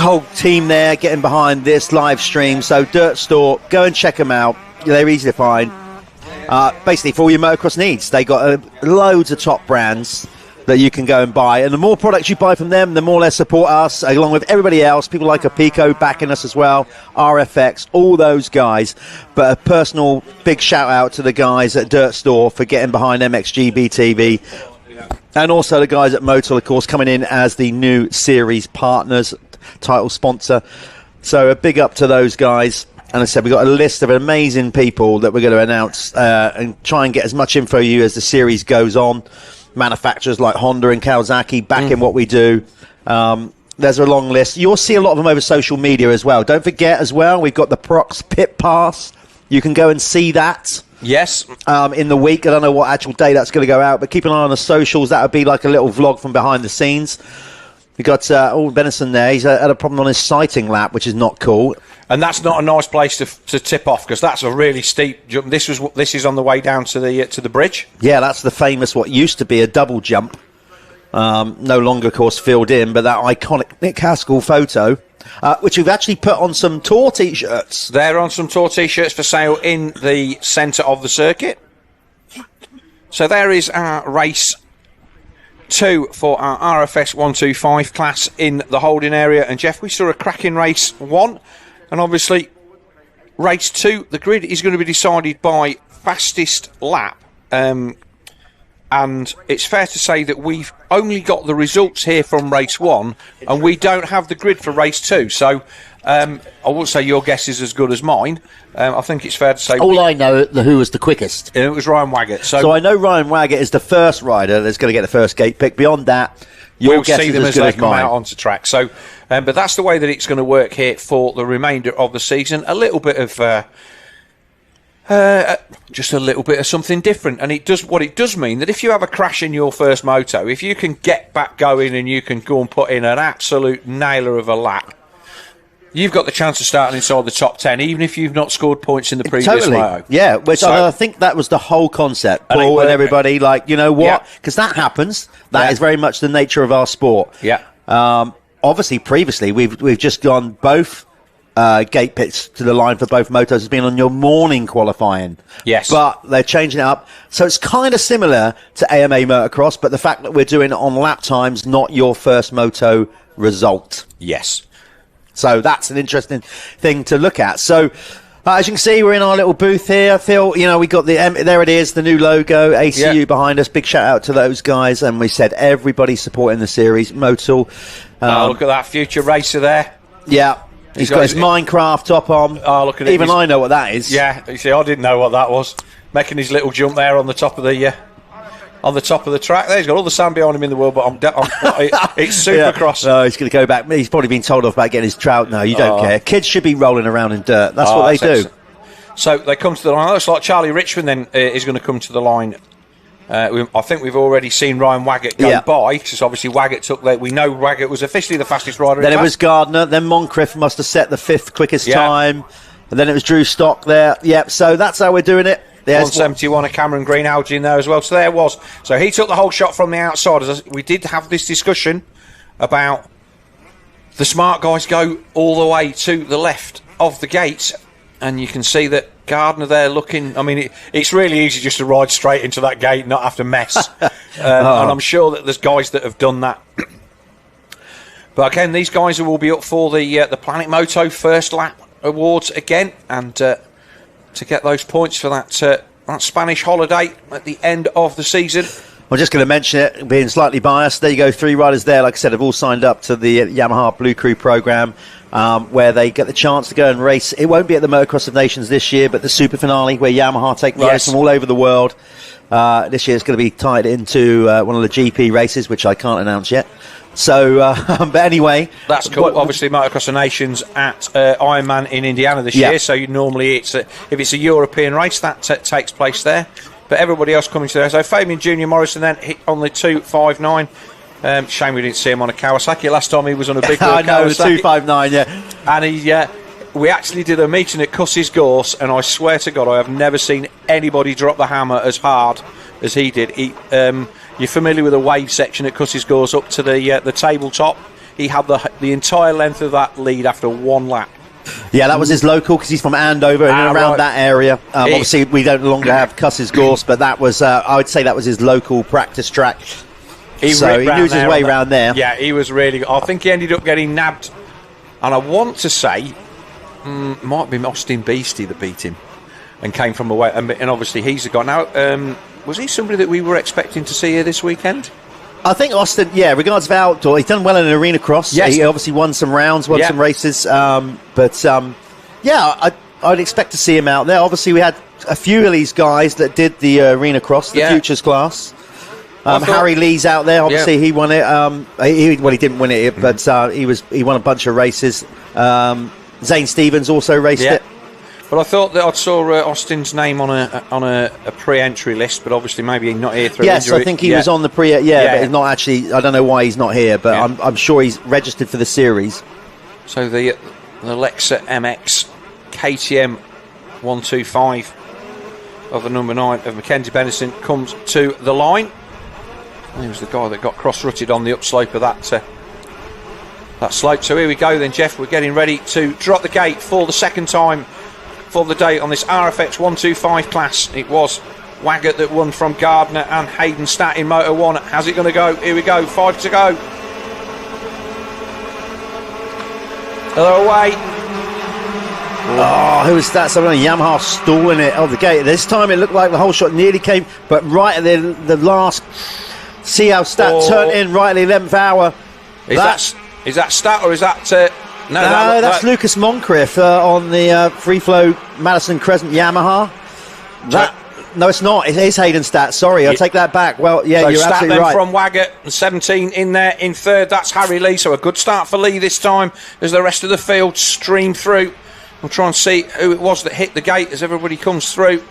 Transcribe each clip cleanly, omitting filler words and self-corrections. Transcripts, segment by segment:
whole team there getting behind this live stream. So Dirt Store, go and check them out. They're easy to find. Basically, for all your motocross needs, they got loads of top brands that you can go and buy. And the more products you buy from them, the more they support us, along with everybody else. People like Apico backing us as well, RFX, all those guys. But a personal big shout out to the guys at Dirt Store for getting behind MXGB-TV. And also the guys at Motul, of course, coming in as the new series partners, title sponsor. So a big up to those guys. And I said, we've got a list of amazing people that we're going to announce and try and get as much info you as the series goes on. Manufacturers like Honda and Kawasaki backing what we do. There's a long list. You'll see a lot of them over social media as well. Don't forget as well, we've got the Prox Pit Pass. You can go and see that. Yes. In the week. I don't know what actual day that's going to go out, but keep an eye on the socials. That would be like a little vlog from behind the scenes. We got Benison there. He's had a problem on his sighting lap, which is not cool. And that's not a nice place to tip off, because that's a really steep jump. This is on the way down to the bridge. Yeah, that's the famous what used to be a double jump. No longer, of course, filled in, but that iconic Nick Haskell photo, which we've actually put on some tour T-shirts. They're on some tour T-shirts for sale in the centre of the circuit. So there is our race 2 for our RFS 125 class in the holding area. And Jeff, we saw a cracking race 1. And obviously, race 2, the grid is going to be decided by fastest lap. And it's fair to say that we've only got the results here from race 1, and we don't have the grid for race 2. So I won't say your guess is as good as mine. I think it's fair to say... All I know, who was the quickest. It was Ryan Waggott. So I know Ryan Waggott is the first rider that's going to get the first gate pick. Beyond that, we'll see them as they come out onto track. So, but that's the way that it's going to work here for the remainder of the season. A little bit of... just a little bit of something different, and it does mean that if you have a crash in your first moto, if you can get back going and you can go and put in an absolute nailer of a lap, you've got the chance of starting inside the top 10, even if you've not scored points in the previous moto. Yeah, which I think that was the whole concept. Paul and everybody, like, you know what? Because that happens. That is very much the nature of our sport. Yeah. Obviously, previously we've just gone both. Gate pits to the line for both motos has been on your morning qualifying. Yes. But they're changing it up. So it's kind of similar to AMA Motocross, but the fact that we're doing it on lap times, not your first moto result. Yes. So that's an interesting thing to look at. So as you can see, we're in our little booth here. Phil, you know, we got there it is, the new logo, ACU behind us. Big shout out to those guys. And we said everybody supporting the series. Motul. Look at that future racer there. Yeah. He's got his Minecraft top on. Oh, look at it. Even I know what that is. Yeah, you see, I didn't know what that was. Making his little jump there on the top of the track. There, he's got all the sand behind him in the world, but it's Supercross. No, he's going to go back. He's probably been told off about getting his trout. No, you don't care. Kids should be rolling around in dirt. That's what they do. Excellent. So they come to the line. Looks like Charlie Richmond then is going to come to the line. I think we've already seen Ryan Waggott go by, because obviously Waggott took that. We know Waggott was officially the fastest rider. Then it was Gardiner. Then Moncrieff must have set the 5th quickest time. And then it was Drew Stock there. Yep. So that's how we're doing it. There's 171 of Cameron Greenhalgh in there as well. So there was. So he took the whole shot from the outside. We did have this discussion about the smart guys go all the way to the left of the gates, and you can see that Gardiner there looking. I mean, it's really easy just to ride straight into that gate, not have to mess. And I'm sure that there's guys that have done that. But again, these guys will be up for the Planet Moto First Lap Awards again, and to get those points for that Spanish holiday at the end of the season. I'm just going to mention it, being slightly biased. There you go, 3 riders there. Like I said, have all signed up to the Yamaha Blue Crew program, where they get the chance to go and race. It won't be at the Motocross of Nations this year, but the super finale where Yamaha take riders from all over the world. This year it's going to be tied into one of the GP races, which I can't announce yet. So, but anyway, that's cool. Obviously, Motocross of Nations at Ironman in Indiana this year. So normally, if it's a European race, that takes place there. But everybody else coming to there. So Fabian Junior Morrison then hit on the 259. Shame we didn't see him on a Kawasaki last time he was on a big I know, the 259, and we actually did a meeting at Cuss's Gorse, and I swear to God, I have never seen anybody drop the hammer as hard as he did. You're familiar with the wave section at Cuss's Gorse up to the tabletop? he had the entire length of that lead after one lap. Yeah, that was his local because he's from Andover and around that area. Obviously, we don't longer have Cuss's Gorse, but that was, I would say that was his local practice track. He knew his way around there. Yeah, he was really good. I think he ended up getting nabbed. And I want to say, might be Austin Beastie that beat him and came from away. And obviously, he's the guy. Now, was he somebody that we were expecting to see here this weekend? I think Austin, regards of outdoor, he's done well in an arena cross. Yes. He obviously won some rounds, won some races. I'd expect to see him out there. Obviously, we had a few of these guys that did the arena cross, the Futures class. Harry Lee's out there. Obviously, he won it. He didn't win it, but he won a bunch of races. Zane Stevens also raced it. But I thought that I saw Austin's name on a pre-entry list, but obviously maybe he's not here through injury. Yes, I think he was on the but he's not actually. I don't know why he's not here, but I'm sure he's registered for the series. So the Lexa MX KTM 125 of the number 9 of Mackenzie Benison comes to the line. He was the guy that got cross-rutted on the upslope of that slope. So here we go then, Jeff. We're getting ready to drop the gate for the second time for the day on this RFX 125 class. It was Waggot that won from Gardiner and Hayden Statt in Moto 1. How's it going to go? Here we go, 5 to go. They're away. Oh, who was that? Someone on Yamaha stalling it on the gate. This time it looked like the whole shot nearly came, but right at the last, see how Statt turned in right at the 11th hour. Is that Statt or is that... No, that's Lucas Moncrieff on the Free Flow Madison Crescent Yamaha. No, it's not. It is Hayden Statt. Sorry, I'll take that back. Well, yeah, so you're Statt absolutely then right. From Waggott, 17 in there in third. That's Harry Lee. So a good start for Lee this time as the rest of the field stream through. We'll try and see who it was that hit the gate as everybody comes through.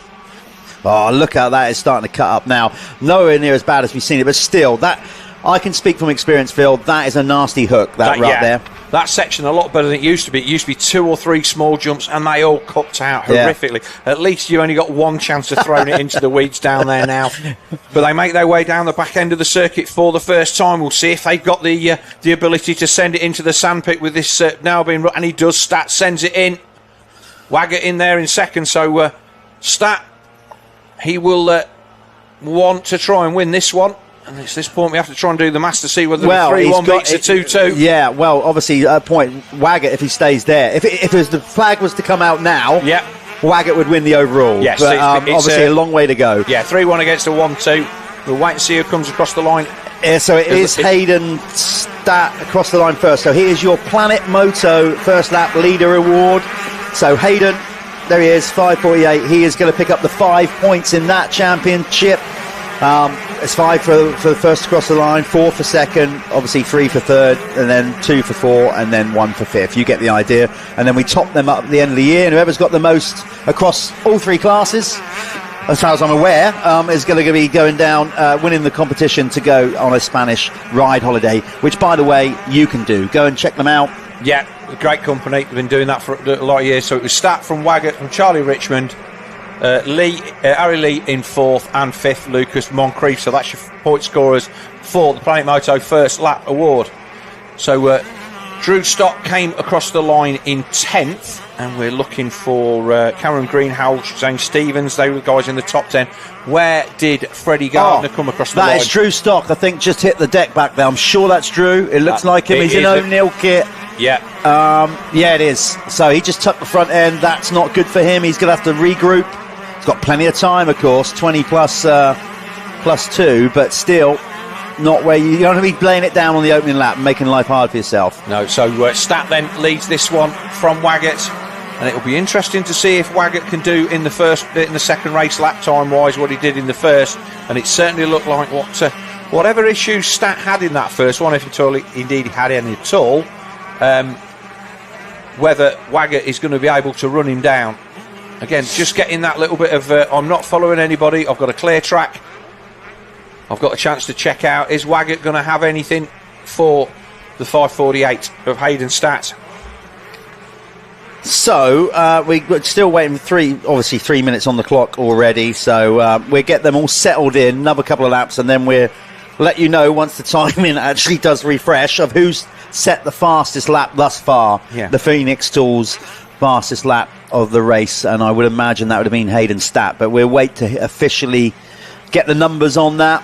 Oh, look how that is starting to cut up now. Nowhere near as bad as we've seen it, but still, that I can speak from experience, Phil. That is a nasty hook, that right there. That section a lot better than it used to be. It used to be 2 or 3 small jumps, and they all cut out horrifically. At least you only got one chance of throwing it into the weeds down there now. But they make their way down the back end of the circuit for the first time. We'll see if they've got the ability to send it into the sandpit with this now being... And he does. Statt sends it in. Waggot in there in second. So Statt, he will want to try and win this one. And at this point, we have to try and do the maths to see whether the 3-1 beats the 2-2. Yeah, well, obviously, point Waggot, if he stays there. If the flag was to come out now, Waggot would win the overall. Yes, but it's obviously a long way to go. Yeah, 3-1 against the 1-2. We'll wait and see who comes across the line. Yeah, so it is Hayden Statt across the line first. So here's your Planet Moto First Lap Leader Award. So Hayden, there he is, 5:48. He is going to pick up the 5 points in that championship. It's 5 for the first across the line, 4 for second, obviously 3 for third, and then 2 for 4, and then 1 for fifth. You get the idea. And then we top them up at the end of the year, and whoever's got the most across all 3 classes, as far as I'm aware, is going to be going down, winning the competition to go on a Spanish ride holiday, which, by the way, you can do. Go and check them out. Yeah, great company. They've been doing that for a lot of years. So it was Statt from Waggott, from Charlie Richmond, Harry Lee in 4th and 5th, Lucas Moncrieff. So that's your point scorers for the Planet Moto First Lap Award. So Drew Stock came across the line in 10th, and we're looking for Cameron Greenhalgh, Zane Stevens. They were the guys in the top 10. Where did Freddie Gardiner come across the line? That is Drew Stock. I think just hit the deck back there. I'm sure that's Drew. It looks like him. He's in O'Neill kit. Yeah. Yeah, it is. So he just tucked the front end. That's not good for him. He's going to have to regroup. He's got plenty of time, of course, 20 plus 2, but still not where you don't want to be laying it down on the opening lap and making life hard for yourself. No, so Statt then leads this one from Waggott, and it'll be interesting to see if Waggot can do in the second race lap time wise what he did in the first, and it certainly looked like whatever issues Statt had in that first one, if at all indeed he had any at all, whether Waggot is going to be able to run him down. Again, just getting that little bit of I'm not following anybody, I've got a clear track, I've got a chance to check out. Is Waggot going to have anything for the 5:48 of Hayden Statt? So we're still waiting for 3 minutes on the clock already, so we'll get them all settled in, another couple of laps, and then we're let you know once the timing actually does refresh of who's set the fastest lap thus far. Yeah. The Phoenix Tools fastest lap of the race, and I would imagine that would have been Hayden Statt, but we'll wait to officially get the numbers on that.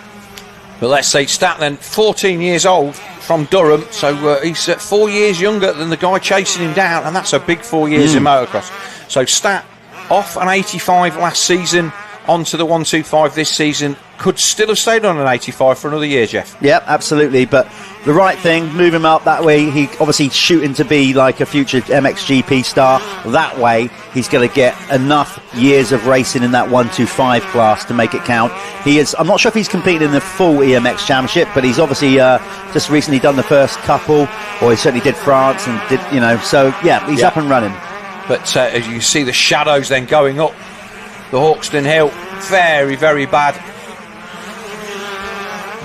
But let's say Statt then, 14 years old from Durham, so he's 4 years younger than the guy chasing him down, and that's a big 4 years in motocross. So Statt off an 85 last season, onto the 125 this season, could still have stayed on an 85 for another year, Jeff. Yep, absolutely, but the right thing, move him up that way. He obviously shooting to be like a future MXGP star. That way, he's going to get enough years of racing in that 125 class to make it count. He is. I'm not sure if he's competing in the full EMX Championship, but he's obviously just recently done the first couple, or he certainly did France and did, you know. So yeah, he's up and running. But as you see the shadows then going up the Hawkstone Hill, very, very bad.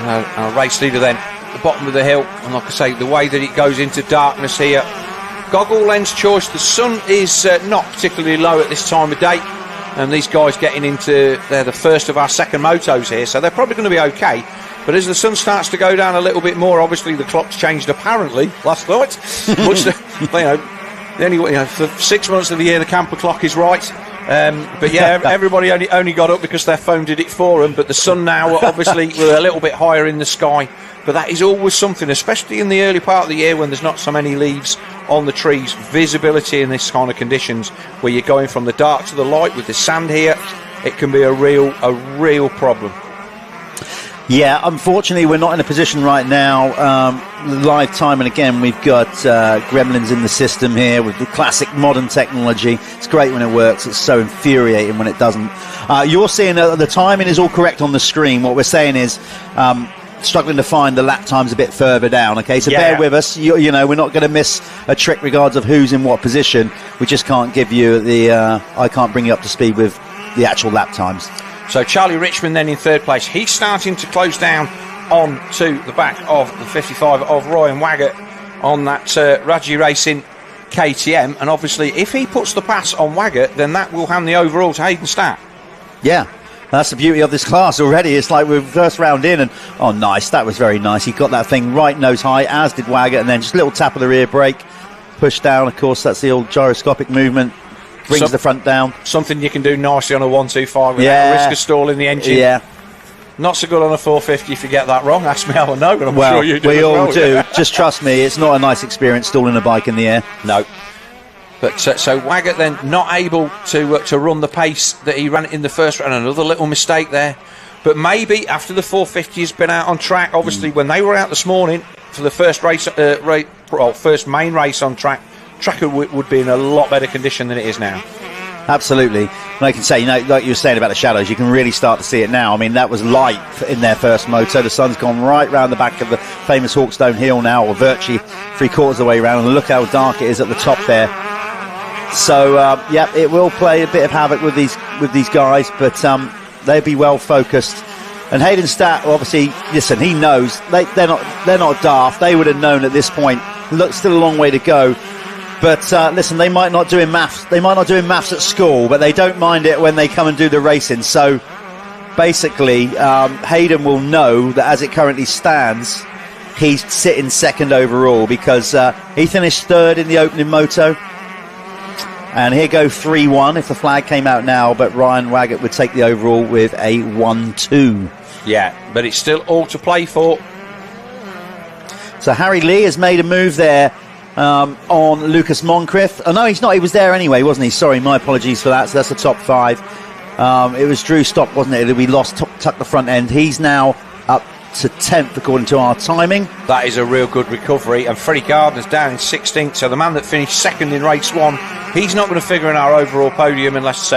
Our race leader then at the bottom of the hill, and like I say, the way that it goes into darkness here. Goggle lens choice, the sun is not particularly low at this time of day, and these guys getting into, they're the first of our second motos here, so they're probably going to be okay. But as the sun starts to go down a little bit more, obviously the clock's changed apparently last night. Which for 6 months of the year the camper clock is right. But yeah, everybody only got up because their phone did it for them. But the sun now, obviously, we're a little bit higher in the sky. But that is always something, especially in the early part of the year when there's not so many leaves on the trees. Visibility in this kind of conditions, where you're going from the dark to the light with the sand here, it can be a real problem. Yeah, unfortunately, we're not in a position right now. Live time, and again, we've got gremlins in the system here with the classic modern technology. It's great when it works. It's so infuriating when it doesn't. You're seeing the timing is all correct on the screen. What we're saying is struggling to find the lap times a bit further down. Okay, so bear with us. You know, we're not going to miss a trick regards of who's in what position. We just can't give you the. I can't bring you up to speed with the actual lap times. So Charlie Richmond then in third place. He's starting to close down on to the back of the 55 of Ryan Waggot on that Raji Racing KTM. And obviously, if he puts the pass on Waggot, then that will hand the overall to Hayden Statt. Yeah, that's the beauty of this class already. It's like we're first round in, and oh, nice. That was very nice. He got that thing right nose high, as did Waggot, and then just a little tap of the rear brake, push down. Of course, that's the old gyroscopic movement. Brings the front down. Something you can do nicely on a 125 without risk of stalling the engine. Yeah. Not so good on a 450 if you get that wrong. Ask me how I know, but I'm sure you do. We all do. Just trust me, it's not a nice experience stalling a bike in the air. No. But so Waggot then not able to run the pace that he ran in the first round. Another little mistake there. But maybe after the 450 has been out on track, obviously when they were out this morning for the first race, first main race on track would be in a lot better condition than it is now. Absolutely. And I can say, you know, like you were saying about the shadows, you can really start to see it now. I mean, that was light in their first moto. The sun's gone right round the back of the famous Hawkstone Hill now, or virtually 3/4 of the way around. And look how dark it is at the top there. So, yeah, it will play a bit of havoc with these guys, but they'll be well focused. And Hayden Statt, obviously, listen, he knows they're not daft. They would have known at this point. Look, still a long way to go. But listen, they might not do in maths. They might not do in maths at school, but they don't mind it when they come and do the racing. So basically, Hayden will know that as it currently stands, he's sitting second overall because he finished third in the opening moto. And here go 3-1 if the flag came out now, but Ryan Waggot would take the overall with a 1-2. Yeah, but it's still all to play for. So Harry Lee has made a move there on Lucas Moncrieff. Oh, no, he's not. He was there anyway, wasn't he? Sorry, my apologies for that. So that's the top five. It was Drew Stock, wasn't it? We lost tuck the front end. He's now up to 10th according to our timing. That is a real good recovery. And Freddie Gardiner's down in 16th. So the man that finished second in race one, he's not going to figure in our overall podium unless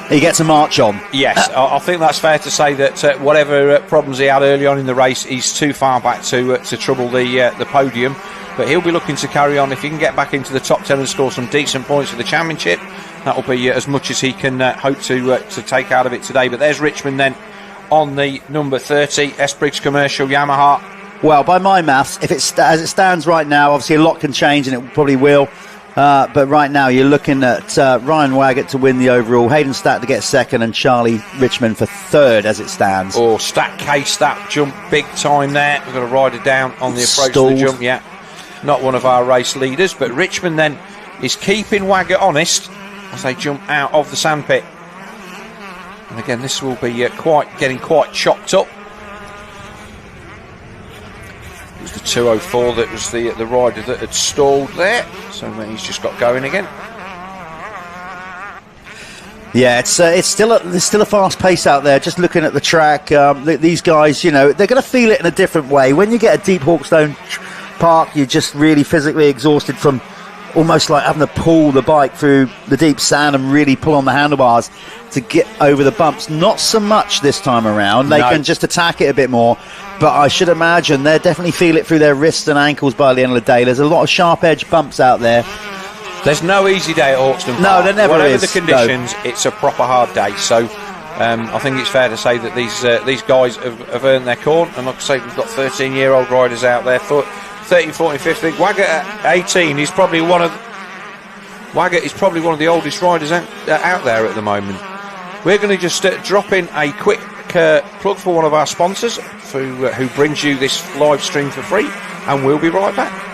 he gets a march on. Yes, I think that's fair to say that whatever problems he had early on in the race, he's too far back to trouble the podium. But he'll be looking to carry on. If he can get back into the top 10 and score some decent points for the championship, that'll be as much as he can hope to take out of it today. But there's Richmond then on the number 30 S Briggs Commercial Yamaha. Well, by my maths, if it's as it stands right now, obviously a lot can change, and it probably will. But right now you're looking at Ryan Waggot to win the overall, Hayden Statt to get second, and Charlie Richmond for third as it stands. Or Statt case that jump big time there. We've got to ride it down on the approach to the jump. Yeah, not one of our race leaders, but Richmond then is keeping Waggot honest as they jump out of the sandpit. And again, this will be getting quite chopped up. It was the 204 that was the rider that had stalled there, so he's just got going again. Yeah, it's still a fast pace out there. Just looking at the track, these guys, you know, they're going to feel it in a different way. When you get a deep Hawkstone Park, you're just really physically exhausted from almost like having to pull the bike through the deep sand and really pull on the handlebars to get over the bumps. Not so much this time around. They can just attack it a bit more. But I should imagine they definitely feel it through their wrists and ankles by the end of the day. There's a lot of sharp edge bumps out there. There's no easy day at Hawkstone Park. No, there never Whatever is. the conditions, it's a proper hard day. So I think it's fair to say that these guys have earned their corn. And like I say, we've got 13-year-old riders out there. 13, 14, 15. Waggot at 18 is probably one of the oldest riders out there at the moment. We're going to just drop in a quick plug for one of our sponsors who brings you this live stream for free, and we'll be right back.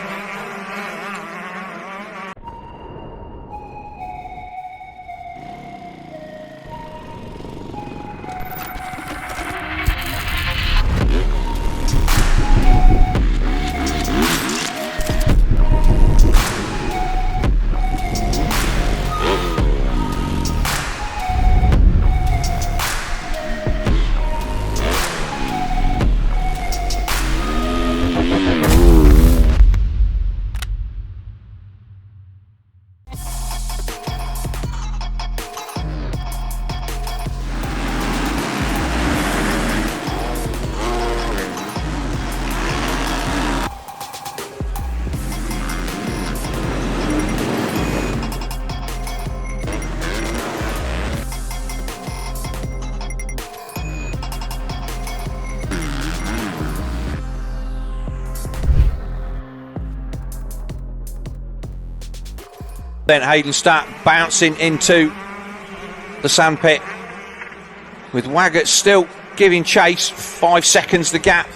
Then Hayden Statt bouncing into the sandpit with Waggott still giving chase. 5 seconds the gap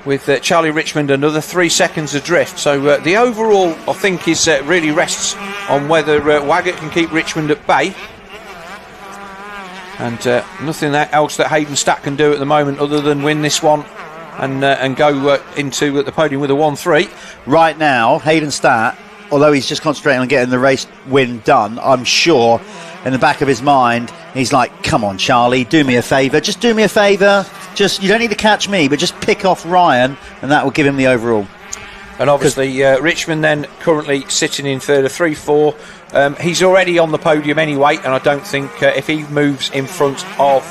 with Charlie Richmond, another 3 seconds adrift. So the overall, I think, is really rests on whether Waggott can keep Richmond at bay. And nothing else that Hayden Statt can do at the moment other than win this one and go into the podium with a 1-3. Right now, Hayden Statt, although he's just concentrating on getting the race win done, I'm sure in the back of his mind he's like, come on Charlie, do me a favour, just do me a favour, just, you don't need to catch me, but just pick off Ryan, and that will give him the overall. And obviously Richmond then currently sitting in third, a 3-4. He's already on the podium anyway, and I don't think if he moves in front of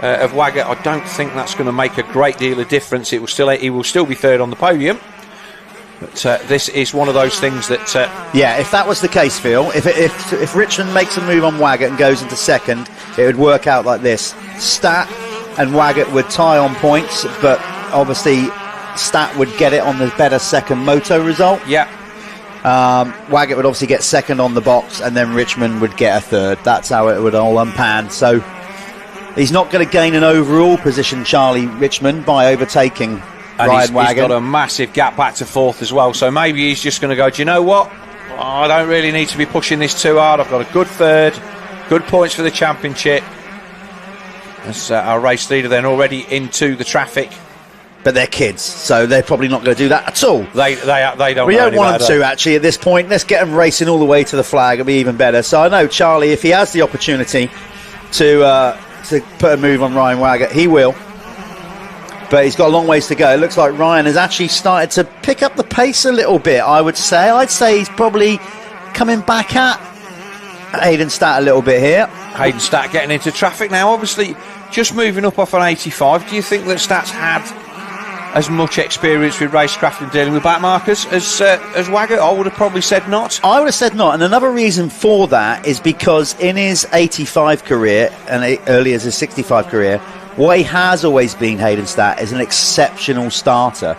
Waggot, I don't think that's going to make a great deal of difference. He will still be third on the podium. But this is one of those things that... yeah, if that was the case, Phil, if Richmond makes a move on Waggot and goes into second, it would work out like this. Statt and Waggot would tie on points, but obviously Statt would get it on the better second moto result. Yeah. Waggot would obviously get second on the box, and then Richmond would get a third. That's how it would all unpan. So he's not going to gain an overall position, Charlie Richmond, by overtaking and Ryan Waggot. He's got a massive gap back to fourth as well, so maybe he's just going to go, do you know what? I don't really need to be pushing this too hard. I've got a good third, good points for the championship. As our race leader then already into the traffic. But they're kids, so they're probably not going to do that at all. They don't. We don't want them to, actually, at this point. Let's get them racing all the way to the flag. It'll be even better. So I know Charlie, if he has the opportunity to put a move on Ryan Waggot, he will. But he's got a long ways to go. It looks like Ryan has actually started to pick up the pace a little bit, I would say. I'd say he's probably coming back at Hayden Statt a little bit here. Hayden Statt getting into traffic now, obviously just moving up off an 85. Do you think that Statt's had as much experience with racecraft and dealing with back markers as Waggot? I would have probably said not. I would have said not, and another reason for that is because in his 85 career and early as his 65 career, what he has always been, Hayden Statt, is an exceptional starter.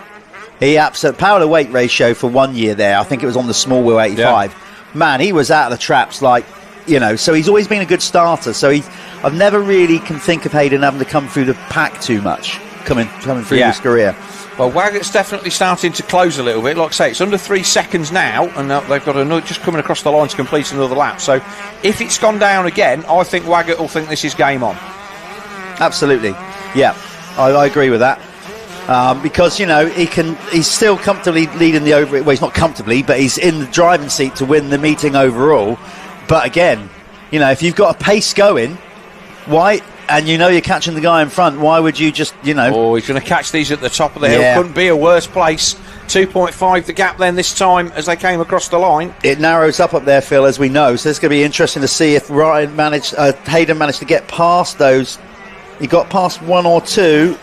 He absolutely power to weight ratio for 1 year there. I think it was on the small wheel 85. Yeah. Man, he was out of the traps like, so he's always been a good starter. So I've never really can think of Hayden having to come through the pack too much coming through his career. Well, Waggott's definitely starting to close a little bit. Like I say, it's under 3 seconds now, and they've got another just coming across the line to complete another lap. So if it's gone down again, I think Waggott will think this is game on. Absolutely. Yeah, I agree with that. Because, he's still comfortably leading the over. Well, he's not comfortably, but he's in the driving seat to win the meeting overall. But again, if you've got a pace going, why... And you're catching the guy in front, why would you just, Oh, he's going to catch these at the top of the hill. Couldn't be a worse place. 2.5 the gap then this time as they came across the line. It narrows up there, Phil, as we know. So it's going to be interesting to see if Hayden managed to get past those. He got past 1 or 2.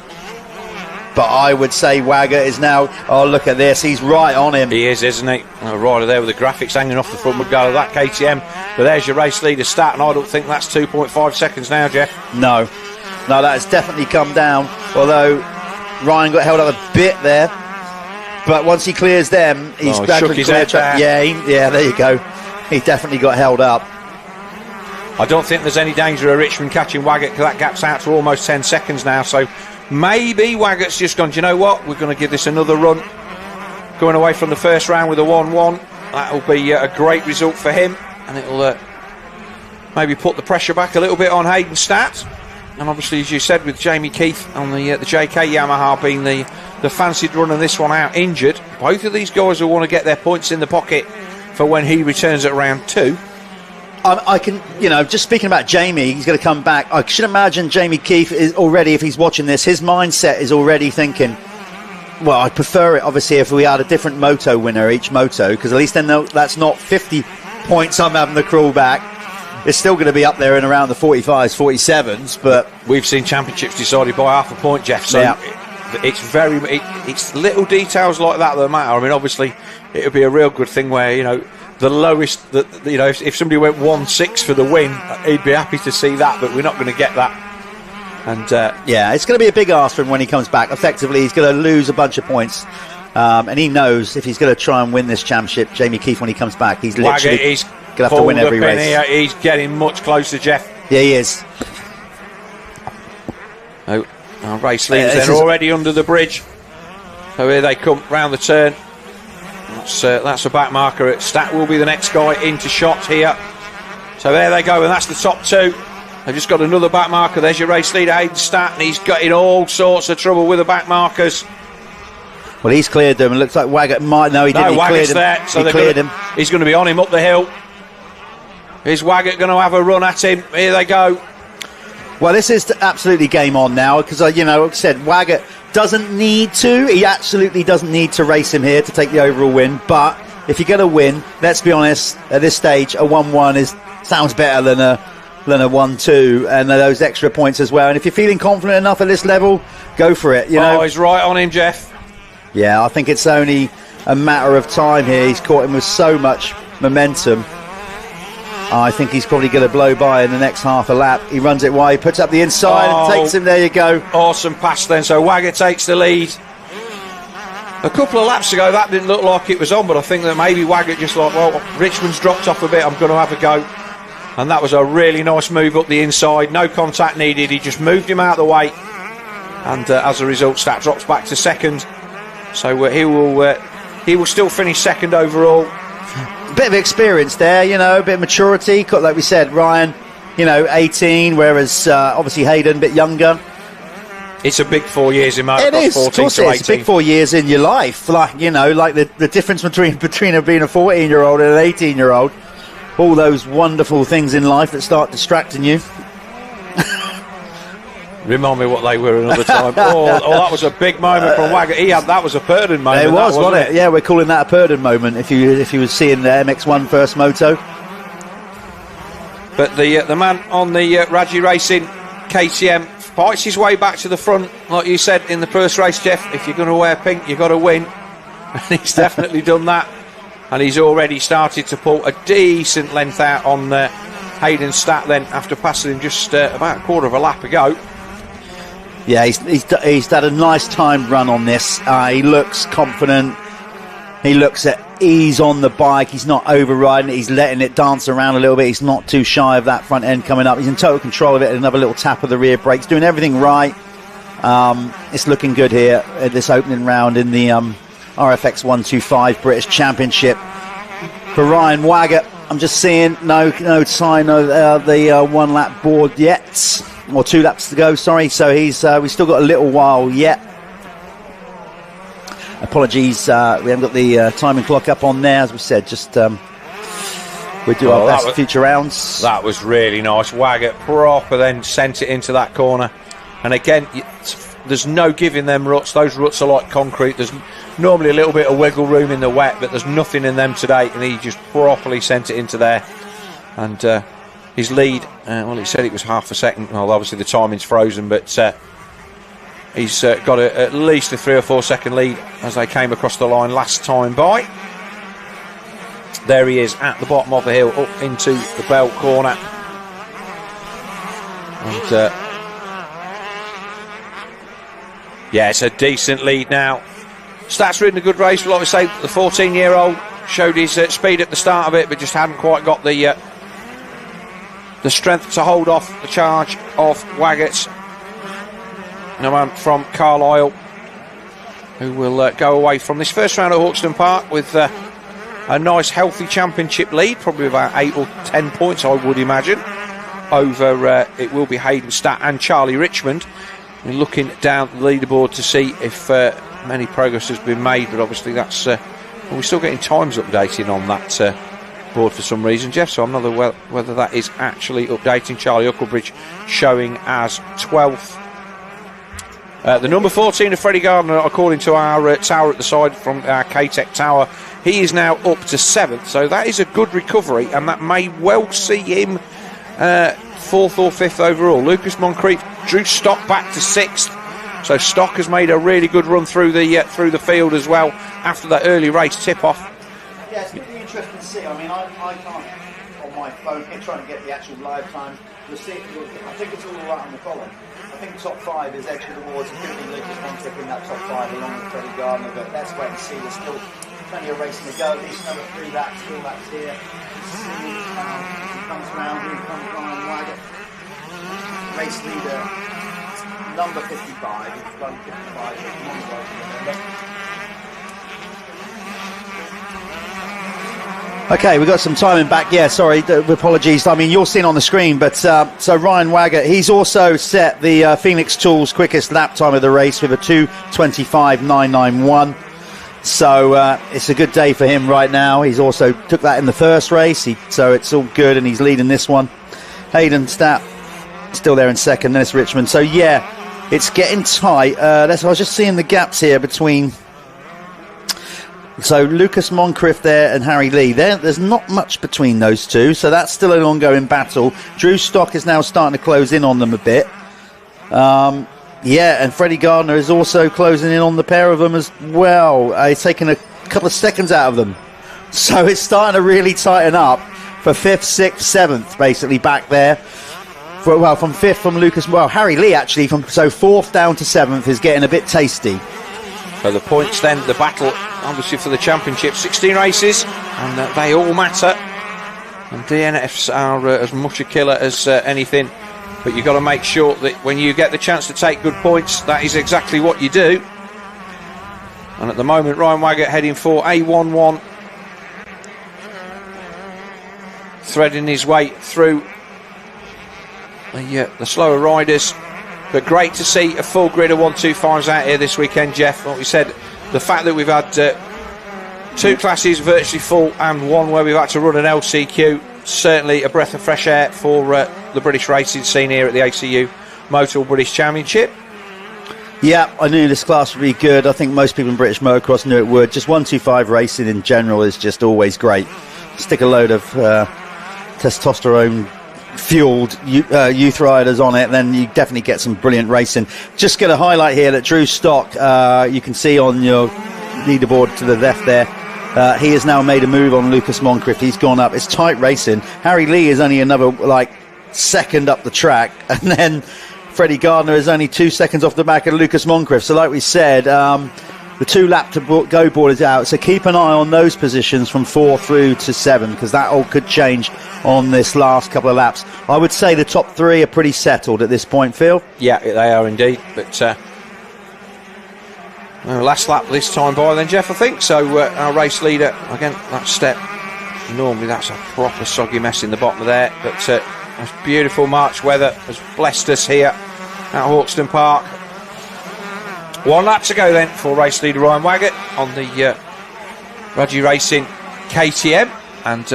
But I would say Waggot is now... Oh, look at this. He's right on him. He is, isn't he? Right there with the graphics hanging off the front would go that KTM. But there's your race leader stat, and I don't think that's 2.5 seconds now, Jeff. No, that has definitely come down. Although Ryan got held up a bit there. But once he clears them, he's back shook his head there. Yeah, there you go. He definitely got held up. I don't think there's any danger of Richmond catching Waggot because that gap's out to almost 10 seconds now. So... maybe Waggott's just gone, do you know what? We're going to give this another run. Going away from the first round with a 1-1. That'll be a great result for him. And it'll maybe put the pressure back a little bit on Hayden Statt. And obviously, as you said, with Jamie Keith on the JK Yamaha being the fancied runner this one out injured, both of these guys will want to get their points in the pocket for when he returns at round 2. I can, just speaking about Jamie, he's going to come back. I should imagine Jamie Keith is already, if he's watching this, his mindset is already thinking, well, I'd prefer it, obviously, if we had a different moto winner each moto, because at least then that's not 50 points I'm having to crawl back. It's still going to be up there and around the 45s, 47s, but... We've seen championships decided by half a point, Jeff, so it's little details like that matter. I mean, obviously, it would be a real good thing where, the lowest, if somebody went 1-6 for the win, he'd be happy to see that, but we're not going to get that. And it's going to be a big ask for him when he comes back. Effectively, he's going to lose a bunch of points, and he knows if he's going to try and win this championship, Jamie Keith, when he comes back, he's literally going to have to win every race. Here. He's getting much closer, Jeff. Yeah, he is. Oh, our race leaders, they're already under the bridge. So here they come round the turn. That's a back marker. Statt will be the next guy into shot here. So there they go, and that's the top 2. They've just got another back marker. There's your race leader, Hayden Statt, and he's got in all sorts of trouble with the back markers. Well, he's cleared them. It looks like Waggott might. No, he didn't. He cleared him. There, so he cleared him. He's going to be on him up the hill. Is Waggott going to have a run at him? Here they go. Well, this is absolutely game on now because, like I said, Waggott doesn't need to. He absolutely doesn't need to race him here to take the overall win. But if you're going to win, let's be honest, at this stage, a 1-1 sounds better than a 1-2 and those extra points as well. And if you're feeling confident enough at this level, go for it. Oh, he's right on him, Jeff. Yeah, I think it's only a matter of time here. He's caught him with so much momentum. I think he's probably going to blow by in the next half a lap. He runs it wide, puts up the inside and takes him. There you go. Awesome pass then. So Waggot takes the lead. A couple of laps ago, that didn't look like it was on, but I think that maybe Waggot just like, well, Richmond's dropped off a bit, I'm going to have a go. And that was a really nice move up the inside. No contact needed. He just moved him out of the way. And as a result, Statt drops back to second. So he will still finish second overall. Bit of experience there, a bit of maturity. Like we said, Ryan, 18, whereas obviously Hayden, a bit younger. It's a big 4 years in motocross. It is, 14 of course to 18. It's a big 4 years in your life. Like, like the difference between being a 14-year-old and an 18-year-old. All those wonderful things in life that start distracting you. Remind me what they were another time. Oh, that was a big moment from Waggot. That was a Purdon moment. It was, wasn't it? Yeah, we're calling that a Purdon moment. If you were seeing the MX1 first moto. But the man on the Raji Racing KTM fights his way back to the front, like you said in the first race, Jeff. If you're going to wear pink, you've got to win, and he's definitely done that. And he's already started to pull a decent length out on Hayden Statt then after passing him just about a quarter of a lap ago. Yeah, he's had a nice timed run on this. He looks confident. He looks at ease on the bike. He's not overriding it. He's letting it dance around a little bit. He's not too shy of that front end coming up. He's in total control of it. Another little tap of the rear brakes. Doing everything right. It's looking good here at this opening round in the RFX 125 British Championship. For Ryan Waggot, I'm just seeing no sign of the 1 lap board yet. Or 2 laps to go, sorry. So we've still got a little while yet. Apologies, we haven't got the timing clock up on there. As we said, just we do our best for future rounds. That was really nice. Waggott proper then sent it into that corner. And again, there's no giving them ruts. Those ruts are like concrete. There's normally a little bit of wiggle room in the wet, but there's nothing in them today. And he just properly sent it into there. And his lead, well, he said it was half a second. Well, obviously the timing's frozen, but he's got at least a 3 or 4 second lead as they came across the line last time by. There he is at the bottom of the hill, up into the belt corner. And yeah, it's a decent lead now. Statt's ridden a good race. Like we say, the 14-year-old showed his speed at the start of it, but just hadn't quite got the strength to hold off the charge of Waggott's. No man from Carlisle, who will go away from this first round at Hawkstone Park with a nice healthy championship lead, probably about 8 or 10 points I would imagine, over it will be Hayden Statt and Charlie Richmond. We're looking down the leaderboard to see if many progress has been made, but obviously that's well, we're still getting times updating on that board for some reason, Jeff, so I'm not aware whether that is actually updating. Charlie Hucklebridge showing as 12th. The number 14 of Freddie Gardiner, according to our tower at the side from our K-Tech tower, he is now up to 7th, so that is a good recovery, and that may well see him 4th or 5th overall. Lucas Moncrieff drew Stock back to 6th, so Stock has made a really good run through the field as well after that early race tip-off. Yeah, it's really interesting to see. I mean, I can't on my phone here trying to get the actual live time. You'll see, I think it's all right on the column. I think top 5 is edged towards. It could be Lucas Moncrieff in that top 5 along with Freddie Gardiner, but let's wait and see. There's still plenty of racing to go. At least another 3 laps, 4 laps here. Let's see how he comes round. Here comes Ryan Waggot. Race leader, number 55. He's run 55. Okay, we've got some timing back. Yeah, sorry, apologies. I mean, you're seeing on the screen, but so Ryan Waggot, he's also set the Phoenix Tools quickest lap time of the race with a 2:25.991. So it's a good day for him right now. He's also took that in the first race, so it's all good, and he's leading this one. Hayden Statt still there in second. Then it's Richmond. So yeah, it's getting tight. I was just seeing the gaps here between. So Lucas Moncrieff there and Harry Lee there's not much between those two, so that's still an ongoing battle. Drew Stock is now starting to close in on them a bit. Yeah, and Freddie Gardiner is also closing in on the pair of them as well. He's taking a couple of seconds out of them, so it's starting to really tighten up for 5th, 6th, 7th basically back there. From 5th from Lucas, Harry Lee actually, so 4th down to 7th is getting a bit tasty. So the points then, the battle obviously for the championship, 16 races, and they all matter. And DNFs are as much a killer as anything, but you've got to make sure that when you get the chance to take good points, that is exactly what you do. And at the moment, Ryan Waggot heading for A11, threading his way through the slower riders. But great to see a full grid of 125s out here this weekend, Jeff. Like we said, the fact that we've had 2 classes virtually full and 1 where we've had to run an LCQ, certainly a breath of fresh air for the British racing scene here at the ACU Motul British Championship. Yeah, I knew this class would be good. I think most people in British Motocross knew it would. Just 125 racing in general is just always great. Stick a load of testosterone fueled youth riders on it, then you definitely get some brilliant racing. Just get a highlight here that Drew Stock, you can see on your leaderboard to the left there, he has now made a move on Lucas Moncrieff. He's gone up. It's tight racing. Harry Lee is only another second up the track, and then Freddie Gardiner is only 2 seconds off the back of Lucas Moncrieff. So like we said, the 2 lap to go board is out. So keep an eye on those positions from 4 through to 7, because that all could change on this last couple of laps. I would say the top 3 are pretty settled at this point, Phil. Yeah, they are indeed. But last lap this time by then, Jeff, I think. So our race leader, again, that step, normally that's a proper soggy mess in the bottom of there. But it's beautiful March weather has blessed us here at Hawkstone Park. 1 lap to go then for race leader Ryan Waggott on the Rudgy Racing KTM. And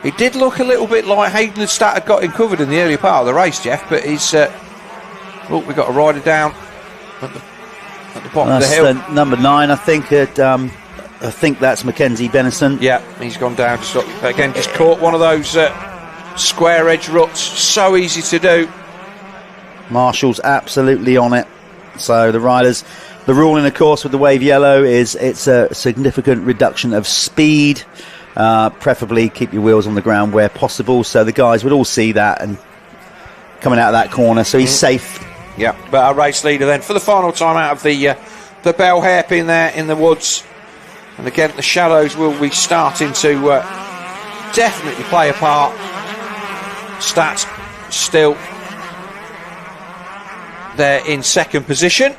it did look a little bit like Hayden Statt had got him covered in the earlier part of the race, Jeff. But he's... we've got a rider down at the bottom of the hill. Number 9, I think. I think that's Mackenzie Benison. Yeah, he's gone down. Again, just caught one of those square edge ruts. So easy to do. Marshall's absolutely on it. So the riders, the ruling, of course, with the wave yellow is it's a significant reduction of speed. Preferably keep your wheels on the ground where possible. So the guys would all see that and coming out of that corner. So he's safe. Yeah, but our race leader then for the final time out of the bell hairpin there in the woods. And again, the shadows will be starting to definitely play a part. Stats still there in second position.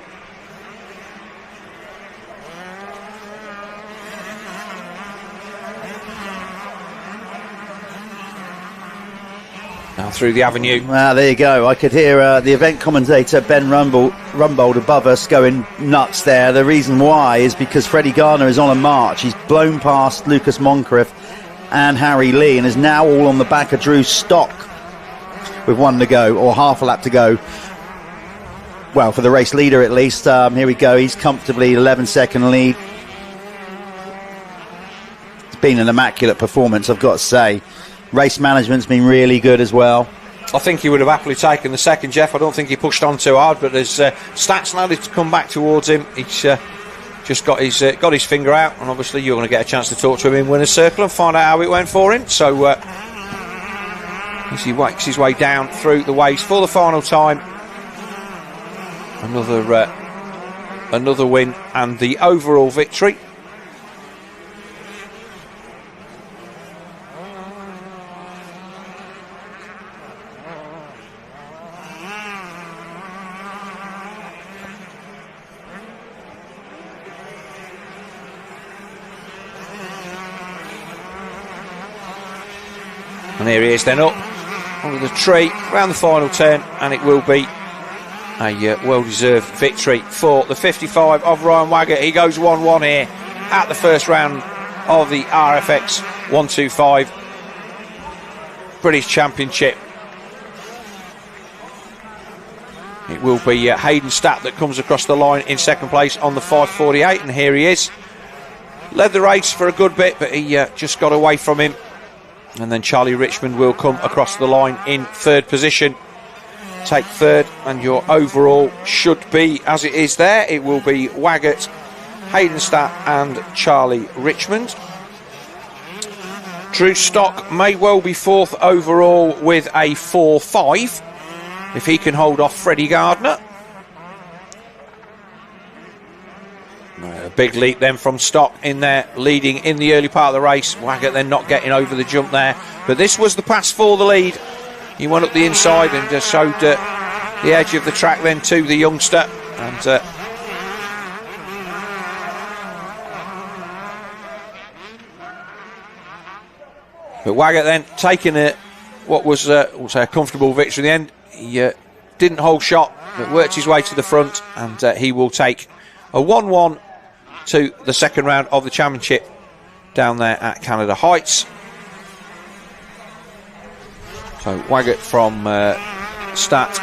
Now through the avenue. There you go. I could hear the event commentator Ben Rumbold above us going nuts there. The reason why is because Freddie Gardiner is on a march. He's blown past Lucas Moncrieff and Harry Lee and is now all on the back of Drew Stock with 1 to go, or half a lap to go. Well, for the race leader at least. Here we go. He's comfortably 11-second lead. It's been an immaculate performance, I've got to say. Race management's been really good as well. I think he would have happily taken the second, Jeff. I don't think he pushed on too hard, but as Stats managed to come back towards him, he's just got his finger out, and obviously you're going to get a chance to talk to him in winner's circle and find out how it went for him. So as he works his way down through the waves for the final time, another win and the overall victory. And here he is then up under the tree around the final turn, and it will be a well-deserved victory for the 55 of Ryan Waggott. He goes 1-1 here at the first round of the RFX 125 British Championship. It will be Hayden Statt that comes across the line in second place on the 548, and here he is. Led the race for a good bit, but he just got away from him. And then Charlie Richmond will come across the line in third position. Take third, and your overall should be as it is there. It will be Waggott, Hayden Statt and Charlie Richmond. Drew Stock may well be fourth overall with a 4.5 if he can hold off Freddie Gardiner. A big leap then from Stock in there, leading in the early part of the race. Waggott then not getting over the jump there, but this was the pass for the lead. He went up the inside and just showed the edge of the track then to the youngster, and but Waggott then taking what was we'll say a comfortable victory in the end. He didn't hold shot, but worked his way to the front, and he will take a 1-1 to the second round of the championship down there at Canada Heights. So Waggott from Statt,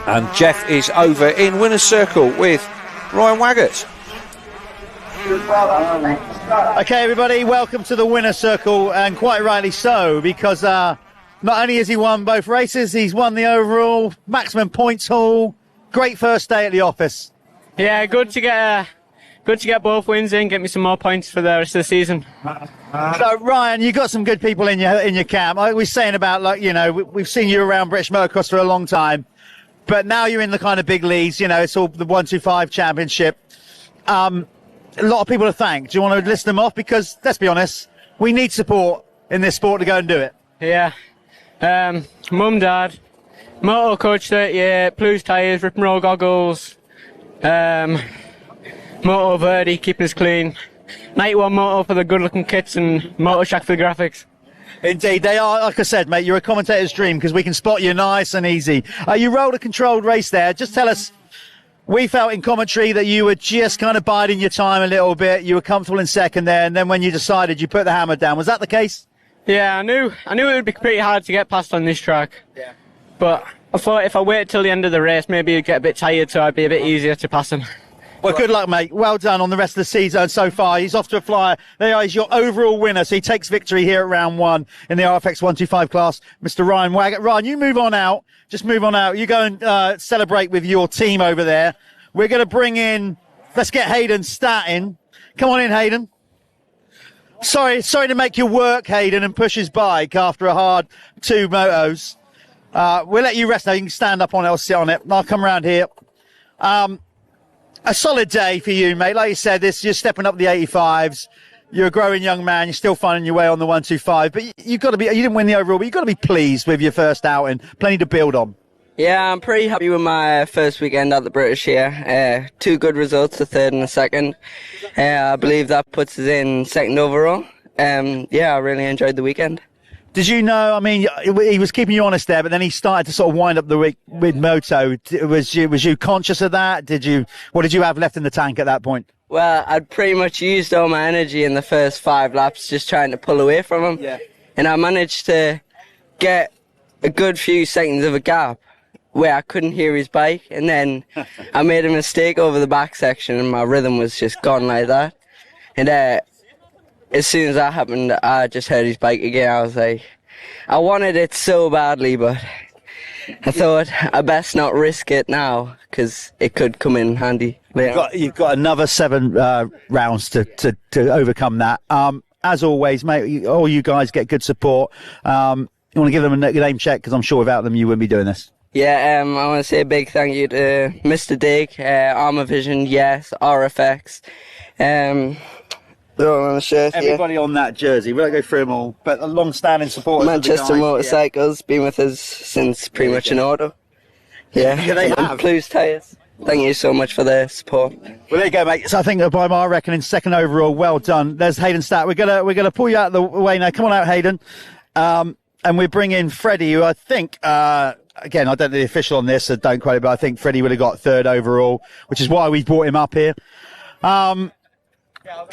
and Jeff is over in winner's circle with Ryan Waggott. Okay, everybody, welcome to the winner's circle, and quite rightly so, because not only has he won both races, he's won the overall maximum points haul. Great first day at the office. Yeah, good to get good to get both wins in, get me some more points for the rest of the season. So Ryan, you got some good people in your camp. I was saying about, like, you know, we've seen you around British Motocross for a long time, but now you're in the kind of big leagues. You know, it's all the 125 championship. A lot of people to thank. Do you want to list them off? Because let's be honest, we need support in this sport to go and do it. Yeah. Mum, Dad, Motul coach 38, Blues tyres, Rip and Roll goggles, Motul Verdi keeping us clean, 91 Motul for the good looking kits, and Motor Shack for the graphics. Indeed, they are. Like I said, mate, you're a commentator's dream because we can spot you nice and easy. You rolled a controlled race there. Just tell us, we felt in commentary that you were just kind of biding your time a little bit. You were comfortable in second there, and then when you decided, you put the hammer down. Was that the case? Yeah, I knew it would be pretty hard to get past on this track. Yeah. But I thought if I waited till the end of the race, maybe you'd get a bit tired, so I'd be a bit easier to pass him. Well, good luck, mate. Well done on the rest of the season so far. He's off to a flyer. There he's your overall winner, so he takes victory here at round 1 in the RFX 125 class, Mr. Ryan Waggott. Ryan, you move on out. Just move on out. You go and celebrate with your team over there. We're going to bring in, let's get Hayden Statt in. Come on in, Hayden. Sorry to make you work, Hayden, and push his bike after a hard 2 motos. We'll let you rest now. You can stand up on it or sit on it. I'll come around here. A solid day for you, mate. Like you said, you're stepping up the 85s. You're a growing young man. You're still finding your way on the 125. But you've got to be, you didn't win the overall, but you've got to be pleased with your first outing. Plenty to build on. Yeah, I'm pretty happy with my first weekend at the British here. 2 good results, a third and a second. I believe that puts us in second overall. Yeah, I really enjoyed the weekend. Did you know, I mean, he was keeping you honest there, but then he started to sort of wind up the week with Moto. Was you conscious of that? What did you have left in the tank at that point? Well, I'd pretty much used all my energy in the first 5 laps just trying to pull away from him. Yeah. And I managed to get a good few seconds of a gap where I couldn't hear his bike, and then I made a mistake over the back section and my rhythm was just gone like that. And as soon as that happened, I just heard his bike again. I was like, I wanted it so badly, but I thought I best not risk it now because it could come in handy later. You've got another 7 rounds to overcome that. As always, mate, all you guys get good support. You want to give them a name check because I'm sure without them you wouldn't be doing this. Yeah, I want to say a big thank you to Mr. Dig, Armour Vision, yes, RFX. Everybody on that jersey, we won't go through them all, but a long-standing supporters. Manchester Motorcycles, been with us since pretty much an auto. Yeah, they have. Blues tyres. Thank you so much for their support. Well, there you go, mate. So I think by my reckoning, second overall, well done. There's Hayden Statt. We're gonna pull you out of the way now. Come on out, Hayden. And we bring in Freddie, who I think, again, I don't know the official on this, so don't quote it, but I think Freddie would have got 3rd overall, which is why we brought him up here.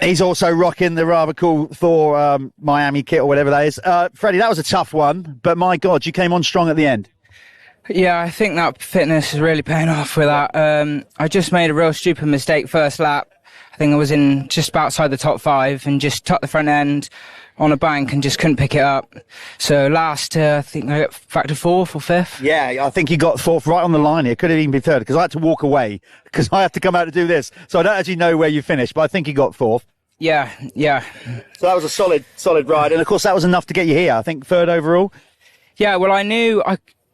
He's also rocking the rather cool Thor Miami kit or whatever that is. Freddie, that was a tough one, but my God, you came on strong at the end. Yeah, I think that fitness is really paying off with that. I just made a real stupid mistake first lap. I think I was in just outside the top 5 and just tucked the front end on a bank and just couldn't pick it up. So last, I think I got back to 4th or 5th. Yeah, I think you got 4th right on the line here. Could have even been 3rd because I had to walk away because I have to come out to do this. So I don't actually know where you finished, but I think you got 4th. Yeah. So that was a solid ride. And of course that was enough to get you here. I think 3rd overall. Yeah, well, I knew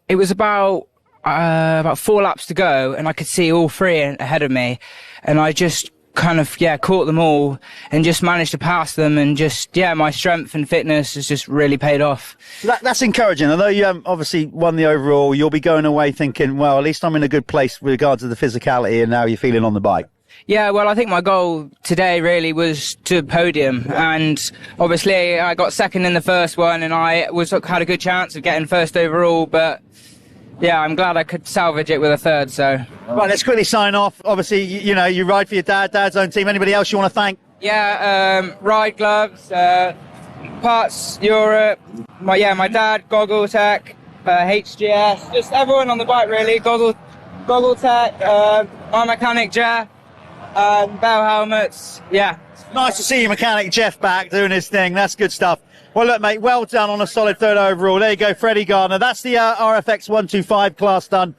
it was about 4 laps to go and I could see all 3 ahead of me. And I just kind of caught them all and just managed to pass them, and just my strength and fitness has just really paid off. That's encouraging. Although you obviously won the overall, you'll be going away thinking, well, at least I'm in a good place with regards to the physicality and how you're feeling on the bike. Yeah, well, I think my goal today really was to podium, and obviously I got 2nd in the first one and I had a good chance of getting 1st overall, but yeah, I'm glad I could salvage it with a 3rd, so. Right, let's quickly sign off. Obviously, you know, you ride for your dad's own team. Anybody else you want to thank? Yeah, Ride Gloves, Parts Europe, my dad, Goggle Tech, HGS, just everyone on the bike really, Goggle Tech, my mechanic Jeff, Bell Helmets, yeah. Nice to see your mechanic Jeff back doing his thing. That's good stuff. Well, look, mate, well done on a solid 3rd overall. There you go, Freddie Gardiner. That's the RFX 125 class done.